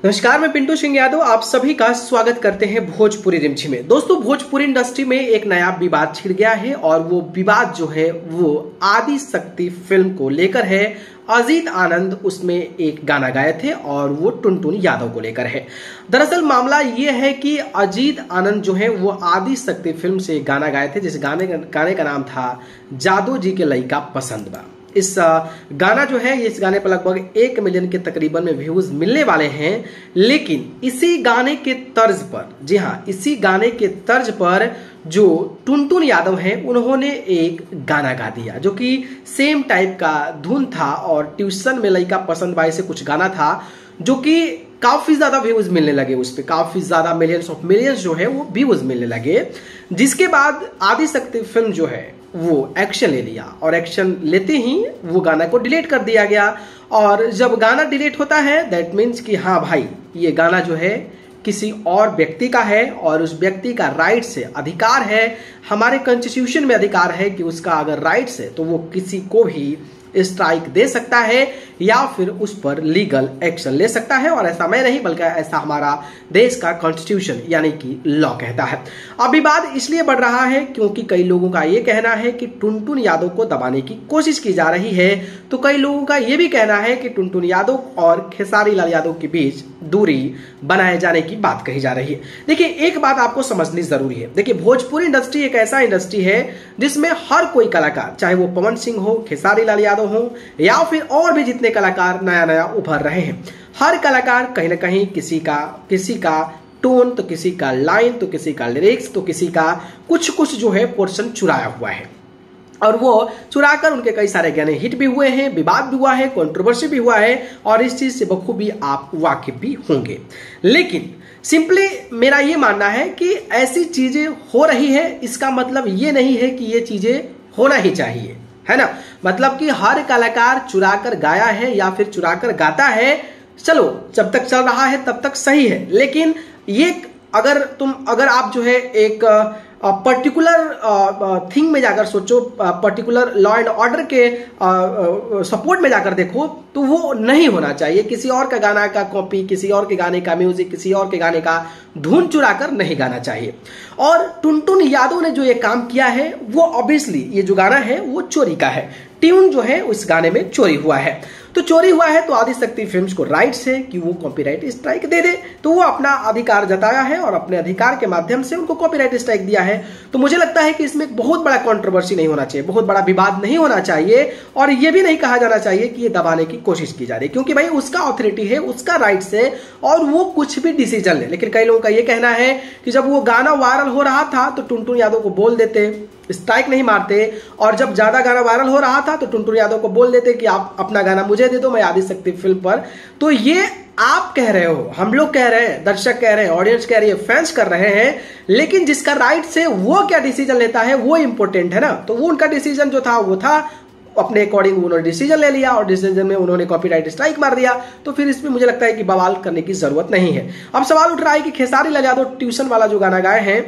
नमस्कार, मैं पिंटू सिंह यादव आप सभी का स्वागत करते हैं भोजपुरी रिमझिम में। दोस्तों, भोजपुरी इंडस्ट्री में एक नया विवाद छिड़ गया है और वो विवाद जो है वो आदि शक्ति फिल्म को लेकर है। अजीत आनंद उसमें एक गाना गाए थे और वो टुनटुन यादव को लेकर है। दरअसल मामला ये है कि अजीत आनंद जो है वो आदि शक्ति फिल्म से गाना गाए थे, जिस गाने का नाम था जादू जी के लइका पसंद बा। इस गाना जो है इस गाने पर लगभग 1 मिलियन के तकरीबन में व्यूज मिलने वाले हैं। लेकिन इसी गाने के तर्ज पर, जी हाँ, इसी गाने के तर्ज पर जो टुनटुन यादव हैं उन्होंने एक गाना गा दिया जो कि सेम टाइप का धुन था और ट्यूशन में लइका पसंद बाई से कुछ गाना था जो कि काफी ज्यादा व्यूज मिलने लगे। उस पर काफी ज्यादा मिलियंस ऑफ मिलियंस जो है वो व्यूज मिलने लगे, जिसके बाद आदि शक्ति फिल्म जो है वो एक्शन ले लिया और एक्शन लेते ही वो गाना को डिलीट कर दिया गया। और जब गाना डिलीट होता है दैट मीन्स कि हाँ भाई, ये गाना जो है किसी और व्यक्ति का है और उस व्यक्ति का राइट से अधिकार है। हमारे कॉन्स्टिट्यूशन में अधिकार है कि उसका अगर राइट्स है तो वो किसी को भी स्ट्राइक दे सकता है या फिर उस पर लीगल एक्शन ले सकता है। और ऐसा मैं नहीं बल्कि ऐसा हमारा देश का कॉन्स्टिट्यूशन यानी कि लॉ कहता है। अब विवाद इसलिए बढ़ रहा है क्योंकि कई लोगों का यह कहना है कि टुनटुन यादव को दबाने की कोशिश की जा रही है, तो कई लोगों का यह भी कहना है कि टुनटुन यादव और खेसारी लाल यादव के बीच दूरी बनाए जाने की बात कही जा रही है। देखिए, एक बात आपको समझनी जरूरी है। देखिए, भोजपुरी इंडस्ट्री एक ऐसा इंडस्ट्री है जिसमें हर कोई कलाकार, चाहे वो पवन सिंह हो, खेसारी लाल यादव हो या फिर और भी जितने कलाकार नया नया उभर रहे हैं, हर कलाकार कहीं ना कहीं किसी का टोन तो किसी का लाइन तो किसी का लिरिक्स तो किसी का कुछ जो है पोर्शन चुराया हुआ है और वो चुराकर उनके कई सारे गाने हिट भी हुए हैं, विवाद भी हुआ है, कंट्रोवर्सी भी हुआ है और इस चीज से बखूबी आप वाकिफ भी होंगे। लेकिन सिंपली मेरा ये मानना है कि ऐसी चीजें हो रही है इसका मतलब ये नहीं है कि ये चीजें होना ही चाहिए, है ना। मतलब कि हर कलाकार चुराकर गाया है या फिर चुराकर गाता है, चलो जब तक चल रहा है तब तक सही है। लेकिन ये अगर आप जो है एक पर्टिकुलर थिंग में जाकर सोचो, पर्टिकुलर लॉ एंड ऑर्डर के सपोर्ट में जाकर देखो, तो वो नहीं होना चाहिए। किसी और का गाना का कॉपी, किसी और के गाने का म्यूजिक, किसी और के गाने का धुन चुराकर नहीं गाना चाहिए। और टुनटुन यादव ने जो ये काम किया है वो ऑब्वियसली ये जो गाना है वो चोरी का है। ट्यून जो है उस गाने में चोरी हुआ है, तो चोरी हुआ है तो आदि शक्ति फिल्म्स को राइट्स है कि वो कॉपीराइट स्ट्राइक दे दे, तो वो अपना अधिकार जताया है और अपने अधिकार के माध्यम से उनको कॉपीराइट स्ट्राइक दिया है। तो मुझे लगता है कि इसमें एक बहुत बड़ा कंट्रोवर्सी नहीं होना चाहिए, बहुत बड़ा विवाद नहीं होना चाहिए और ये भी नहीं कहा जाना चाहिए कि ये दबाने की कोशिश की जा रही है, क्योंकि भाई उसका ऑथोरिटी है, उसका राइट्स है और वो कुछ भी डिसीजन ले। लेकिन कई लोगों का ये कहना है कि जब वो गाना वायरल हो रहा था तो टुनटुन यादव को बोल देते, स्ट्राइक नहीं मारते, और जब ज्यादा गाना वायरल हो रहा था तो टुनटुन यादव को बोल देते कि आप अपना गाना मुझे दे दो, मैं आदि शक्ति फिल्म पर। तो ये आप कह रहे हो, हम लोग कह रहे हैं, दर्शक कह रहे हैं, ऑडियंस कह रही है, फैंस कर रहे हैं, लेकिन जिसका राइट है वो क्या डिसीजन लेता है वो इंपॉर्टेंट है ना। तो वो उनका डिसीजन जो था वो था, अपने अकॉर्डिंग उन्होंने डिसीजन ले लिया और डिसीजन में उन्होंने कॉपीराइट स्ट्राइक मार दिया। तो फिर इसमें मुझे लगता है कि बवाल करने की जरूरत नहीं है। अब सवाल उठ रहा है कि खेसारी लाल यादव ट्यूशन वाला जो गाना गाए हैं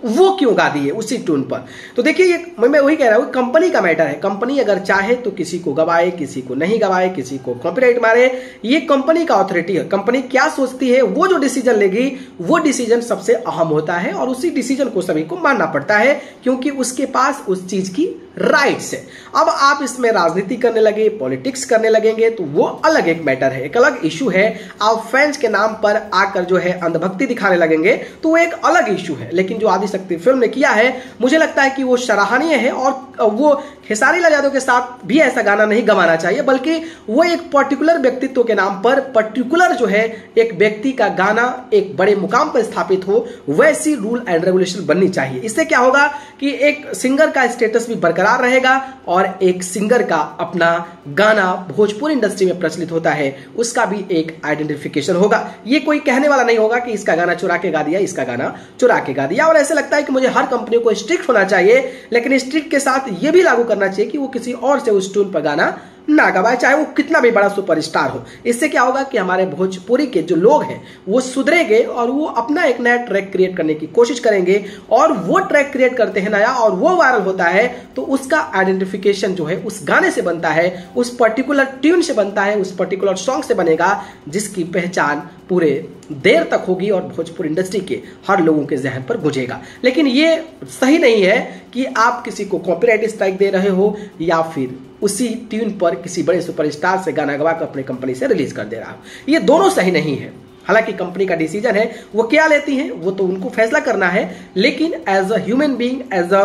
वो क्यों गा दिए उसी टून पर। तो देखिए, ये मैं वही कह रहा हूं, कंपनी का मैटर है। कंपनी अगर चाहे तो किसी को गवाए, किसी को नहीं गवाए, किसी को कॉपीराइट मारे, ये कंपनी का ऑथोरिटी है। कंपनी क्या सोचती है, वो जो डिसीजन लेगी वो डिसीजन सबसे अहम होता है और उसी डिसीजन को सभी को मानना पड़ता है क्योंकि उसके पास उस चीज की राइट्स है। अब आप इसमें राजनीति करने लगे, पॉलिटिक्स करने लगेंगे तो वो अलग एक मैटर है, एक अलग इशू है। आप फैंस के नाम पर आकर जो है अंधभक्ति दिखाने लगेंगे तो वो एक अलग इशू है। लेकिन जो आदि शक्ति फिल्म ने किया है मुझे लगता है कि वो सराहनीय है और वो खेसारी लाल यादव के साथ भी ऐसा गाना नहीं गवाना चाहिए, बल्कि वो एक पर्टिकुलर व्यक्तित्व के नाम पर पर्टिकुलर जो है एक व्यक्ति का गाना एक बड़े मुकाम पर स्थापित हो, वैसी रूल एंड रेगुलेशन बननी चाहिए। इससे क्या होगा कि एक सिंगर का स्टेटस भी बरकरार रहेगा और एक सिंगर का अपना गाना भोजपुरी इंडस्ट्री में प्रचलित होता है उसका भी एक आइडेंटिफिकेशन होगा। ये कोई कहने वाला नहीं होगा कि इसका गाना चुरा के गा दिया, इसका गाना चुरा के गा दिया। और ऐसे लगता है कि मुझे हर कंपनियों को स्ट्रिक्ट होना चाहिए, लेकिन स्ट्रिक्ट के साथ ये भी लागू करना चाहिए कि वो किसी और से उस ट्यून पर गाना ना गवाए, चाहे वो कितना भी बड़ा सुपरस्टार हो। इससे क्या होगा कि हमारे भोजपुरी के जो लोग हैं वो सुधरेंगे और वो अपना एक नया ट्रैक क्रिएट करने की कोशिश करेंगे, और वो ट्रैक क्रिएट करते हैं नया और वो वायरल होता है तो उसका आइडेंटिफिकेशन जो है उस गाने से बनता है, उस पर्टिकुलर ट्यून से बनता है, उस पर्टिकुलर सॉन्ग से बनेगा, जिसकी पहचान पूरे देर तक होगी और भोजपुरी इंडस्ट्री के हर लोगों के जहन पर गुंजेगा। लेकिन ये सही नहीं है कि आप किसी को कॉपीराइट स्ट्राइक दे रहे हो या फिर उसी ट्यून पर किसी बड़े सुपरस्टार से गाना गवा कर अपनी कंपनी से रिलीज कर दे रहा हो। ये दोनों सही नहीं है। हालांकि कंपनी का डिसीजन है, वो क्या लेती है वो तो उनको फैसला करना है, लेकिन as a human being, as a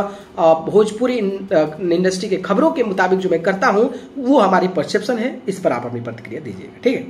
Bhojpuri industry के खबरों के मुताबिक जो मैं करता हूं वो हमारी परसेप्शन है। इस पर आप अपनी प्रतिक्रिया दीजिएगा, ठीक है।